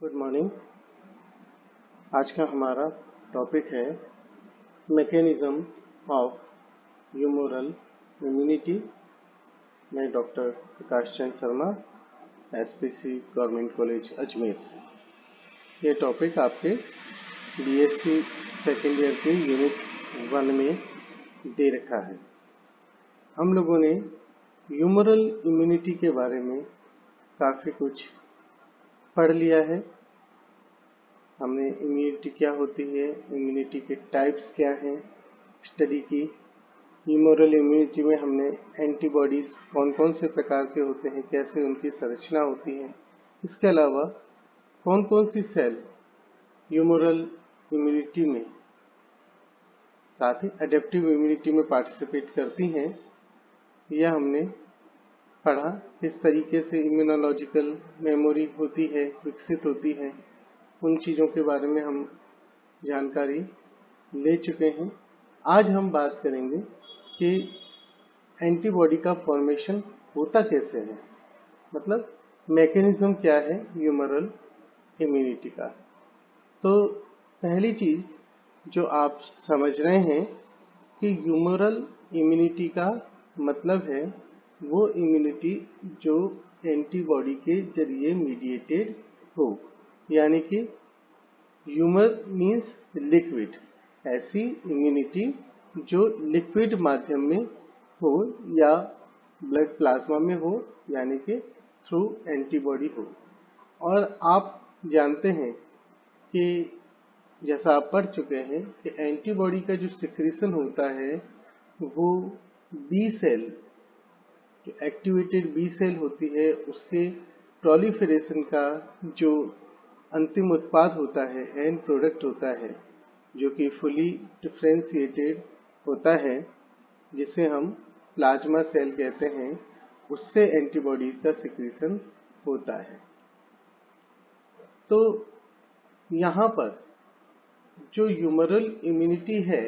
Good morning. आज का हमारा टॉपिक है मैकेनिज्म ऑफ ह्यूमरल इम्यूनिटी। मैं doctor Prakash Chand Sharma, SPC government college Ajmer से। ये टॉपिक आपके बीएससी सेकेंड ईयर के यूनिट 1 में दे रखा है। हम लोगों ने ह्यूमरल इम्यूनिटी के बारे में काफ़ी कुछ पढ़ लिया है। हमने इम्यूनिटी क्या होती है, इम्यूनिटी के टाइप्स क्या हैं, स्टडी की। ह्यूमरल इम्यूनिटी में हमने एंटीबॉडीज कौन कौन से प्रकार के होते हैं, कैसे उनकी संरचना होती है। इसके अलावा कौन कौन सी सेल ह्यूमरल इम्यूनिटी में साथ ही एडेप्टिव इम्यूनिटी में पार्टिसिपेट करती हैं, यह हमने पढ़ा। किस तरीके से इम्यूनोलॉजिकल मेमोरी होती है, विकसित होती है, उन चीज़ों के बारे में हम जानकारी ले चुके हैं। आज हम बात करेंगे कि एंटीबॉडी का फॉर्मेशन होता कैसे है, मतलब मैकेनिज्म क्या है ह्यूमरल इम्यूनिटी का। तो पहली चीज़ जो आप समझ रहे हैं कि ह्यूमरल इम्यूनिटी का मतलब है वो इम्यूनिटी जो एंटीबॉडी के जरिए मीडिएटेड हो, यानी कि ह्यूमर मीन्स लिक्विड, ऐसी इम्यूनिटी जो लिक्विड माध्यम में हो या ब्लड प्लाज्मा में हो, यानी कि थ्रू एंटीबॉडी हो। और आप जानते हैं कि जैसा आप पढ़ चुके हैं कि एंटीबॉडी का जो सिक्रीशन होता है वो बी सेल, जो एक्टिवेटेड बी सेल होती है, उसके प्रोलिफरेशन का जो अंतिम उत्पाद होता है, एंड प्रोडक्ट होता है, जो कि फुली डिफ्रेंशिएटेड होता है, जिसे हम प्लाज्मा सेल कहते हैं, उससे एंटीबॉडी का सिक्रीशन होता है। तो यहाँ पर जो ह्यूमरल इम्यूनिटी है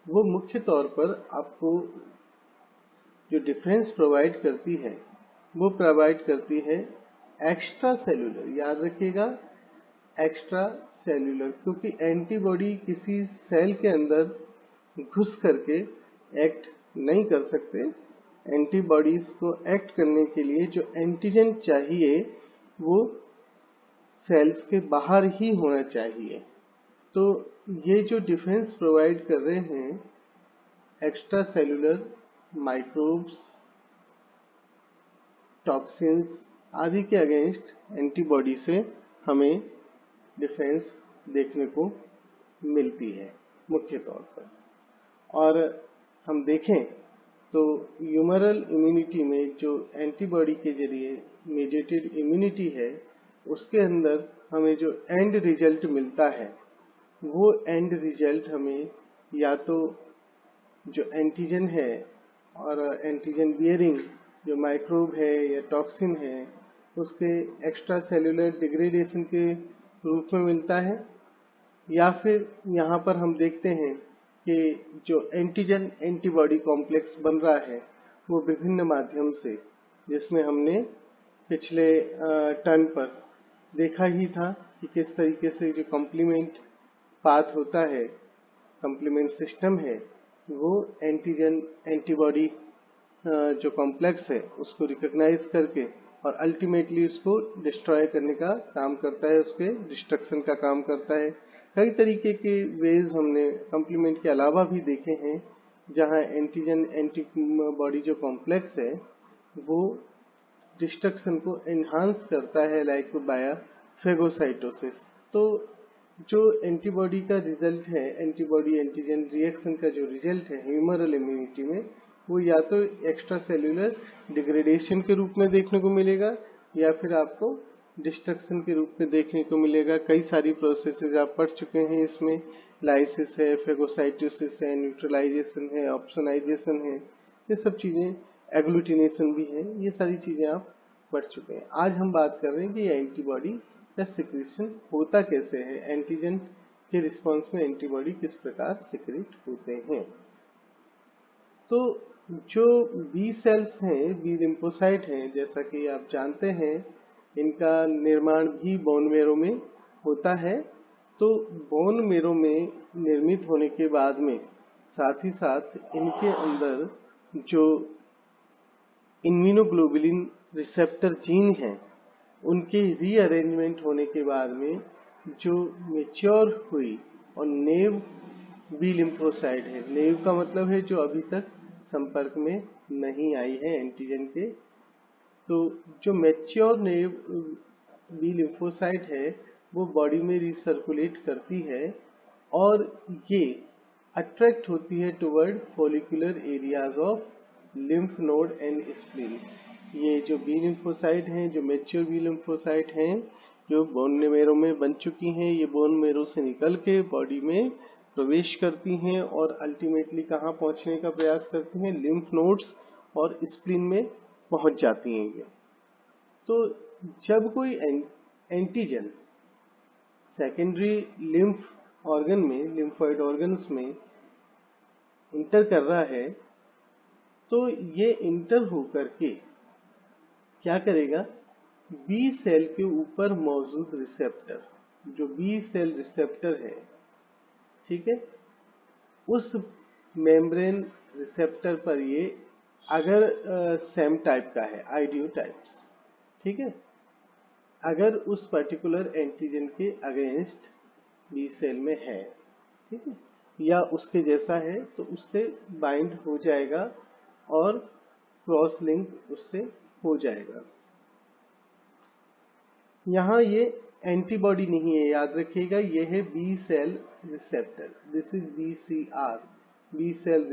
वो मुख्य तौर पर आपको जो डिफेंस प्रोवाइड करती है वो प्रोवाइड करती है एक्स्ट्रा सेल्यूलर। याद रखिएगा, एक्स्ट्रा सेल्यूलर, क्योंकि एंटीबॉडी किसी सेल के अंदर घुस करके एक्ट नहीं कर सकते। एंटीबॉडीज को एक्ट करने के लिए जो एंटीजन चाहिए वो सेल्स के बाहर ही होना चाहिए। तो ये जो डिफेंस प्रोवाइड कर रहे हैं एक्स्ट्रा सेल्यूलर माइक्रोब्स, टॉक्सिन्स आदि के अगेंस्ट एंटीबॉडी से हमें डिफेंस देखने को मिलती है मुख्य तौर पर। और हम देखें तो ह्यूमरल इम्यूनिटी में जो एंटीबॉडी के जरिए मीडिएटेड इम्यूनिटी है उसके अंदर हमें जो एंड रिजल्ट मिलता है वो एंड रिजल्ट हमें या तो जो एंटीजन है और एंटीजन बियरिंग जो माइक्रोब है या टॉक्सिन है उसके एक्स्ट्रा सेल्यूलर डिग्रेडेशन के रूप में मिलता है, या फिर यहाँ पर हम देखते हैं कि जो एंटीजन एंटीबॉडी कॉम्प्लेक्स बन रहा है वो विभिन्न माध्यम से, जिसमें हमने पिछले टर्न पर देखा ही था कि किस तरीके से जो कॉम्प्लीमेंट पाथ होता है, कॉम्प्लीमेंट सिस्टम है, वो एंटीजन एंटीबॉडी जो कॉम्प्लेक्स है उसको रिकॉग्नाइज करके और अल्टीमेटली उसको डिस्ट्रॉय करने का काम करता है, उसके डिस्ट्रक्शन का काम करता है। कई तरीके के वेज हमने कॉम्प्लीमेंट के अलावा भी देखे हैं जहां एंटीजन एंटीबॉडी जो कॉम्प्लेक्स है वो डिस्ट्रक्शन को एनहांस करता है, लाइक बाय फेगोसाइटोसिस। तो जो एंटीबॉडी का रिजल्ट है, एंटीबॉडी एंटीजन रिएक्शन का जो रिजल्ट है ह्यूमरल इम्यूनिटी में, वो या तो एक्स्ट्रा सेल्यूलर डिग्रेडेशन के रूप में देखने को मिलेगा या फिर आपको डिस्ट्रक्शन के रूप में देखने को मिलेगा। कई सारी प्रोसेसेस आप पढ़ चुके हैं इसमें, लाइसिस है, फेगोसाइटोसिस है, न्यूट्रलाइजेशन है, ऑप्सोनाइजेशन है, ये सब चीज़ें, एग्लूटिनेशन भी है, ये सारी चीज़ें आप पढ़ चुके हैं। आज हम बात कर रहे हैं कि एंटीबॉडी का सिक्रीशन होता कैसे है, एंटीजन के रिस्पांस में एंटीबॉडी किस प्रकार सिक्रेट होते हैं। तो जो बी सेल्स हैं, बी लिम्फोसाइट हैं, जैसा कि आप जानते हैं इनका निर्माण भी बोन मेरो में होता है। तो बोन मेरो में निर्मित होने के बाद में साथ ही साथ इनके अंदर जो इम्यूनोग्लोबुलिन रिसेप्टर जीन हैं उनके रीअरेंजमेंट होने के बाद में जो मेच्योर हुई और नेव बी लिम्फोसाइट है, नेव का मतलब है जो अभी तक संपर्क में नहीं आई है एंटीजन के, तो जो मैच्योर नेव बी लिम्फोसाइट है वो बॉडी में रिसर्कुलेट करती है और ये अट्रैक्ट होती है toward follicular areas of lymph node and spleen. ये जो बी लिम्फोसाइट हैं, जो मैच्योर बी लिम्फोसाइट हैं, जो बोन मेरो में बन चुकी हैं, ये बोन मेरो से निकल के बॉडी में प्रवेश करती हैं और अल्टीमेटली कहाँ पहुंचने का प्रयास करती हैं, लिम्फ नोड्स और स्प्लीन में पहुंच जाती हैं ये। तो जब कोई एंटीजन सेकेंडरी लिम्फ ऑर्गन में, लिम्फोइड ऑर्गन्स में इंटर कर रहा है तो ये इंटर होकर के क्या करेगा, बी सेल के ऊपर मौजूद रिसेप्टर, जो बी सेल रिसेप्टर है, ठीक है, उस मेम्ब्रेन रिसेप्टर पर ये अगर सेम टाइप का है, आइडियो टाइप्स, ठीक है, अगर उस पर्टिकुलर एंटीजन के अगेंस्ट बी सेल में है, ठीक है, या उसके जैसा है तो उससे बाइंड हो जाएगा और क्रॉस लिंक उससे हो जाएगा। यहाँ ये एंटीबॉडी नहीं है, याद रखिएगा, ये है B cell receptor, this is BCR, B cell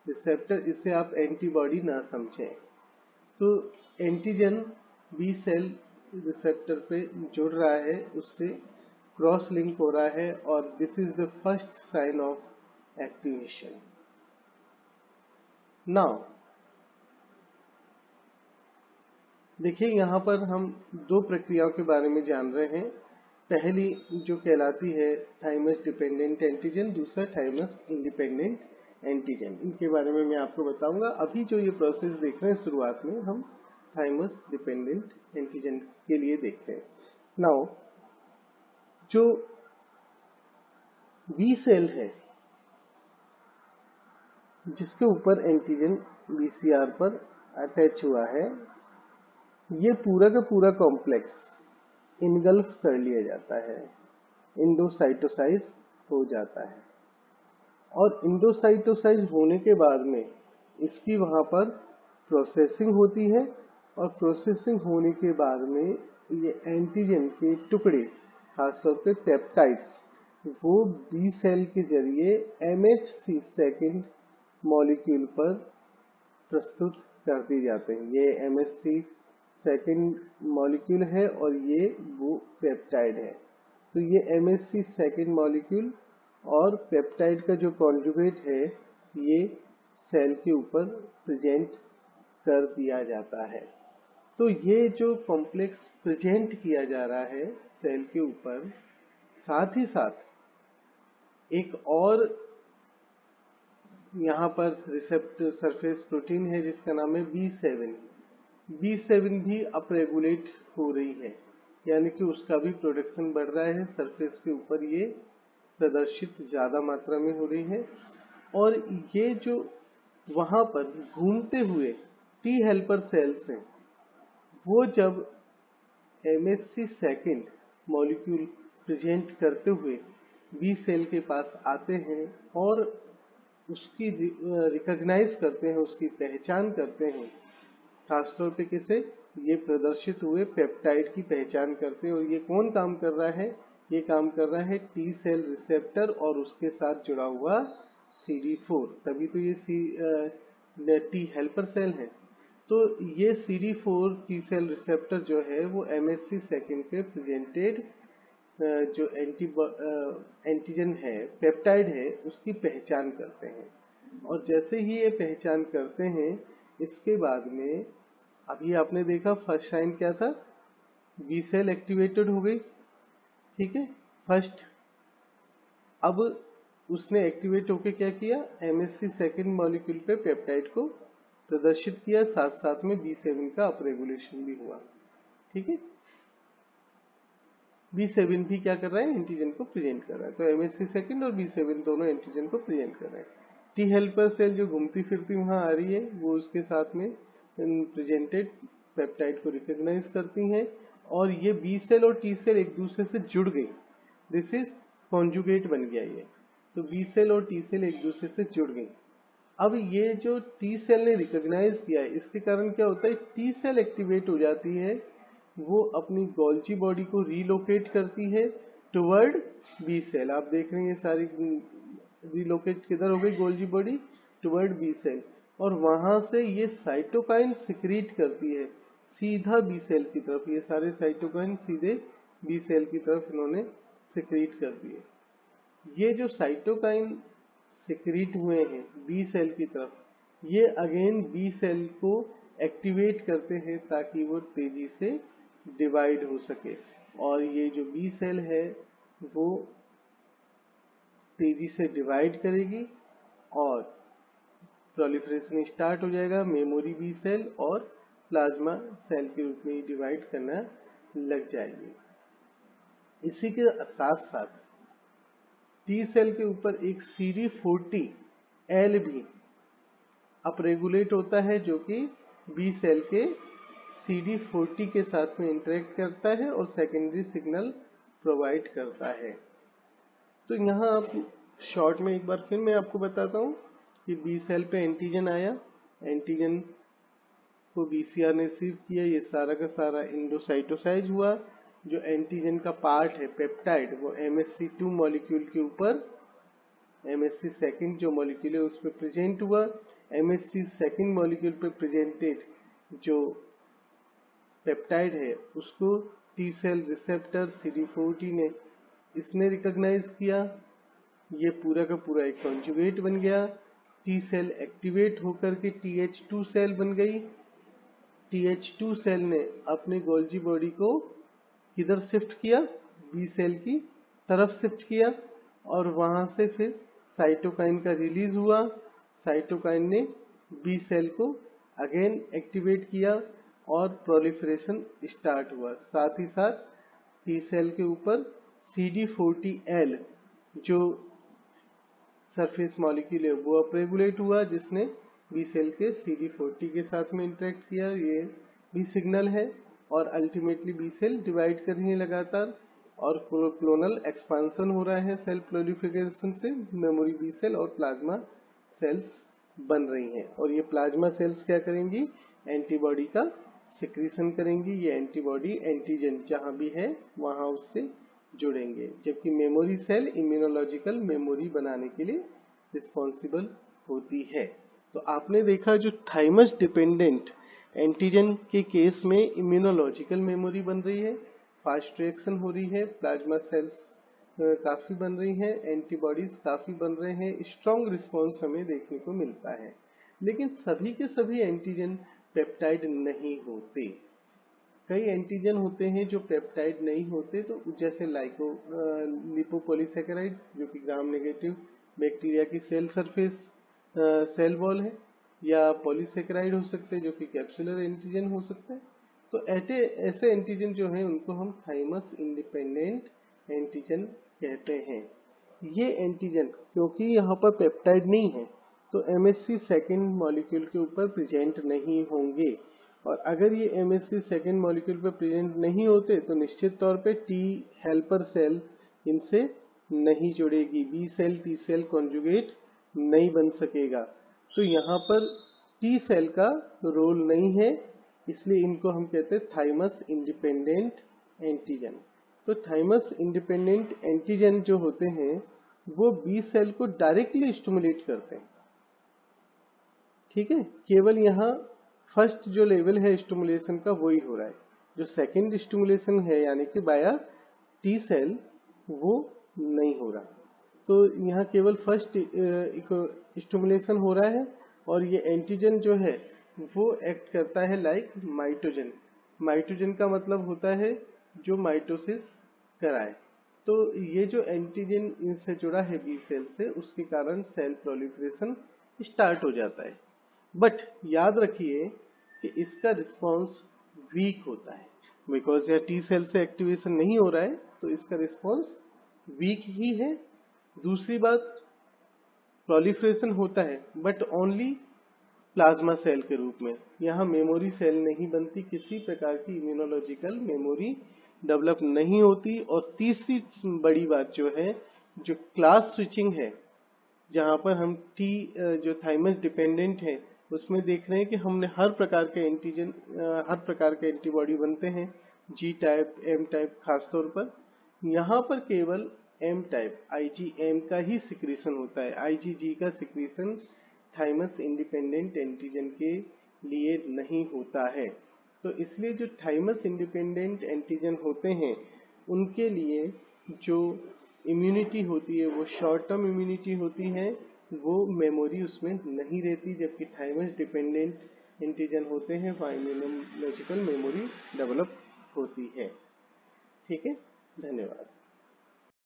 receptor, इसे आप एंटीबॉडी ना समझें। तो एंटीजन बी सेल रिसेप्टर पे जुड़ रहा है, उससे क्रॉस लिंक हो रहा है और this is the first sign of activation. Now देखिए, यहाँ पर हम दो प्रक्रियाओं के बारे में जान रहे हैं। पहली जो कहलाती है थाइमस डिपेंडेंट एंटीजन, दूसरा थाइमस इंडिपेंडेंट एंटीजन, इनके बारे में मैं आपको बताऊंगा। अभी जो ये प्रोसेस देख रहे हैं शुरुआत में हम थाइमस डिपेंडेंट एंटीजन के लिए देख रहे हैं। नाउ जो बी सेल है जिसके ऊपर एंटीजन BCR पर अटैच हुआ है, ये पूरा का पूरा कॉम्प्लेक्स इनगल्फ कर लिया जाता है, इंडोसाइटोसाइज हो जाता है और इंडोसाइटोसाइज होने के बाद में इसकी वहां पर प्रोसेसिंग होती है और प्रोसेसिंग होने के बाद में ये एंटीजन के टुकड़े, खासतौर पे पेप्टाइड्स, वो बी सेल के जरिए MHC सेकेंड मॉलिक्यूल पर प्रस्तुत कर दिए जाते हैं। ये MHC सेकेंड मॉलिक्यूल है और ये वो पेप्टाइड है। तो ये MHC सेकेंड मॉलिक्यूल और पेप्टाइड का जो कॉन्जुगेट है ये सेल के ऊपर प्रेजेंट कर दिया जाता है। तो ये जो कॉम्प्लेक्स प्रेजेंट किया जा रहा है सेल के ऊपर, साथ ही साथ एक और यहाँ पर रिसेप्टर सरफेस प्रोटीन है जिसका नाम है B7। B7 भी अपरेगुलेट हो रही है, यानी कि उसका भी प्रोडक्शन बढ़ रहा है, सरफेस के ऊपर ये प्रदर्शित ज्यादा मात्रा में हो रही है। और ये जो वहां पर घूमते हुए टी हेल्पर सेल्स हैं, वो जब MHC सेकेंड मॉलिक्यूल प्रेजेंट करते हुए बी सेल के पास आते हैं और उसकी रिकॉग्नाइज करते हैं, उसकी पहचान करते हैं, खासतौर पे किसे, ये प्रदर्शित हुए पेप्टाइड की पहचान करते हैं। और ये कौन काम कर रहा है, ये काम कर रहा है टी सेल रिसेप्टर और उसके साथ जुड़ा हुआ CD4, तभी तो ये टी हेल्पर सेल है। तो ये CD4 टी सेल रिसेप्टर जो है वो MHC सेकेंड पे प्रेजेंटेड जो एंटीजन है, पेप्टाइड है, उसकी पहचान करते हैं। और जैसे ही ये पहचान करते हैं, इसके बाद में अभी आपने देखा फर्स्ट साइन क्या था, बी सेल एक्टिवेटेड हो गई, ठीक है, फर्स्ट। अब उसने एक्टिवेट होके क्या किया, MHC सेकेंड मॉलिक्यूल पे पेप्टाइड को प्रदर्शित किया, साथ साथ में B7 का अपरेगुलेशन भी हुआ, ठीक है। B7 भी क्या कर रहा है, एंटीजन को प्रेजेंट कर रहा है। तो MHC सेकंड और B7 दोनों एंटीजन को प्रेजेंट कर रहे हैं। टी हेल्पर सेल जो घूमती फिरती वहां आ रही है वो उसके साथ में प्रेजेंटेड पेप्टाइड को रिकॉग्नाइज करती हैं और ये बी सेल और टी सेल एक दूसरे से जुड़ गई। दिस इज कॉन्जुगेट बन गया ये। तो बी सेल और टी सेल एक दूसरे से जुड़ गई। अब ये जो टी सेल ने रिकॉग्नाइज किया है इसके कारण क्या होता है, टी सेल एक्टिवेट हो जाती है, वो अपनी गोल्जी बॉडी को रीलोकेट करती है टुवर्ड बी सेल। आप देख रहे हैं ये सारी रीलोकेट किधर हो गई, Golgi body toward be cell, और वहां से ये साइटोकाइन सिक्रीट करती है सीधा बी सेल की तरफ। ये सारे साइटोकाइन सीधे बी सेल की तरफ इन्होंने सिक्रीट कर दिए। ये जो साइटोकाइन सिक्रीट हुए हैं बी सेल की तरफ, ये अगेन बी सेल को एक्टिवेट करते हैं ताकि वो तेजी से डिवाइड हो सके, और ये जो बी सेल है वो तेजी से डिवाइड करेगी और प्रोलिफरेशन स्टार्ट हो जाएगा। मेमोरी बी सेल और प्लाज्मा सेल के रूप में डिवाइड करना लग जाएगी। इसी के साथ साथ टी सेल के ऊपर एक CD40L भी अपरेगुलेट होता है जो कि बी सेल के CD40 के साथ में इंटरेक्ट करता है और सेकेंडरी सिग्नल प्रोवाइड करता है। तो यहाँ आप शॉर्ट में एक बार फिर मैं आपको बताता हूँ कि बी सेल पे एंटीजन आया, एंटीजन को BCR ने रिसीव किया, ये सारा का सारा इंडोसाइटोसाइज हुआ। जो एंटीजन का पार्ट है पेप्टाइड वो MHC2 मॉलिक्यूल के ऊपर MHC सेकंड जो मॉलिक्यूल है उस पर प्रेजेंट हुआ। MHC सेकंड मॉलिक्यूल पे प्रेजेंटेड जो पेप्टाइड है उसको टी सेल रिसेप्टर CD40 ने इसने रिकॉग्नाइज किया। ये पूरा का पूरा एक कॉन्जुगेट बन गया। टी सेल एक्टिवेट होकर के TH2 सेल बन गई। TH2 सेल ने अपने गोल्जी बॉडी को किधर शिफ्ट किया, बी सेल की तरफ शिफ्ट किया, और वहां से फिर साइटोकाइन का रिलीज हुआ। साइटोकाइन ने बी सेल को अगेन एक्टिवेट किया और प्रोलिफरेशन स्टार्ट हुआ। साथ ही साथ टी सेल के ऊपर CD40L जो सरफेस मॉलिक्यूल है वो अपरेगुलेट हुआ, जिसने बी सेल के CD40 के साथ में इंटरेक्ट किया। ये भी सिग्नल है और अल्टीमेटली बी सेल डिवाइड कर रही है लगातार और क्लोनल एक्सपांसन हो रहा है सेल प्रोलिफरेशन से। मेमोरी बी सेल और प्लाज्मा सेल्स बन रही हैं और ये प्लाज्मा सेल्स क्या करेंगी, एंटीबॉडी का सिक्रीशन करेंगी। ये एंटीबॉडी एंटीजन जहां भी है वहां उससे जुड़ेंगे, जबकि मेमोरी सेल इम्यूनोलॉजिकल मेमोरी बनाने के लिए रिस्पॉन्सिबल होती है। तो आपने देखा जो थाइमस डिपेंडेंट एंटीजन के केस में इम्यूनोलॉजिकल मेमोरी बन रही है, फास्ट रिएक्शन हो रही है, प्लाज्मा सेल्स काफी बन रही हैं, एंटीबॉडीज काफी बन रहे हैं, स्ट्रॉन्ग रिस्पॉन्स हमें देखने को मिलता है। लेकिन सभी के सभी एंटीजन पेप्टाइड नहीं होते। कई एंटीजन होते हैं जो पेप्टाइड नहीं होते, तो जैसे लिपोपॉलीसैकेराइड जो कि ग्राम नेगेटिव बैक्टीरिया की सेल सरफेस सेल वॉल है, या पॉलीसैकेराइड हो सकते हैं जो कि कैप्सुलर एंटीजन हो सकता है। तो ऐसे एंटीजन जो है उनको हम थाइमस इंडिपेंडेंट एंटीजन कहते हैं। ये एंटीजन क्योंकि यहाँ पर पेप्टाइड नहीं है तो MHC सेकंड मॉलिक्यूल के ऊपर प्रेजेंट नहीं होंगे, और अगर ये MHC सेकंड मॉलिक्यूल पर प्रेजेंट नहीं होते तो निश्चित तौर पे टी हेल्पर सेल इनसे नहीं जुड़ेगी, B cell T cell conjugate नहीं बन सकेगा। तो यहाँ पर टी सेल का रोल नहीं है, इसलिए इनको हम कहते हैं थाइमस इंडिपेंडेंट एंटीजन। तो थाइमस इंडिपेंडेंट एंटीजन जो होते हैं वो बी सेल को डायरेक्टली स्टिमुलेट करते हैं। ठीक है, केवल यहाँ फर्स्ट जो लेवल है स्टिमुलेशन का वही हो रहा है। जो सेकंड स्टिमुलेशन है यानी कि बाया टी सेल वो नहीं हो रहा। तो यहाँ केवल फर्स्ट स्टिमुलेशन हो रहा है और ये एंटीजन जो है वो एक्ट करता है लाइक माइटोजन। माइटोजन का मतलब होता है जो माइटोसिस कराए। तो ये जो एंटीजन इनसे जुड़ा है बी सेल से, उसके कारण सेल प्रोलिफरेशन स्टार्ट हो जाता है। बट याद रखिए कि इसका रिस्पॉन्स वीक होता है। बिकॉज यह टी सेल से एक्टिवेशन नहीं हो रहा है तो इसका रिस्पॉन्स वीक ही है। दूसरी बात, प्रोलिफरेशन होता है बट ओनली प्लाज्मा सेल के रूप में, यहाँ मेमोरी सेल नहीं बनती, किसी प्रकार की इम्यूनोलॉजिकल मेमोरी डेवलप नहीं होती। और तीसरी बड़ी बात जो है, जो क्लास स्विचिंग है, जहां पर हम टी जो थाइमस डिपेंडेंट है उसमें देख रहे हैं कि हमने हर प्रकार के एंटीजन, हर प्रकार के एंटीबॉडी बनते हैं, जी टाइप, एम टाइप खासतौर पर। यहाँ पर केवल एम टाइप आईजीएम का ही सिक्रीशन होता है, आईजीजी का सिक्रीशन थाइमस इंडिपेंडेंट एंटीजन के लिए नहीं होता है। तो इसलिए जो थाइमस इंडिपेंडेंट एंटीजन होते हैं उनके लिए जो इम्यूनिटी होती है वो शॉर्ट टर्म इम्यूनिटी होती है, वो मेमोरी उसमें नहीं रहती। जबकि थाइमस डिपेंडेंट एंटीजन होते हैं वहाँ इम्यूनोलॉजिकल मेमोरी डेवलप होती है। ठीक है, धन्यवाद।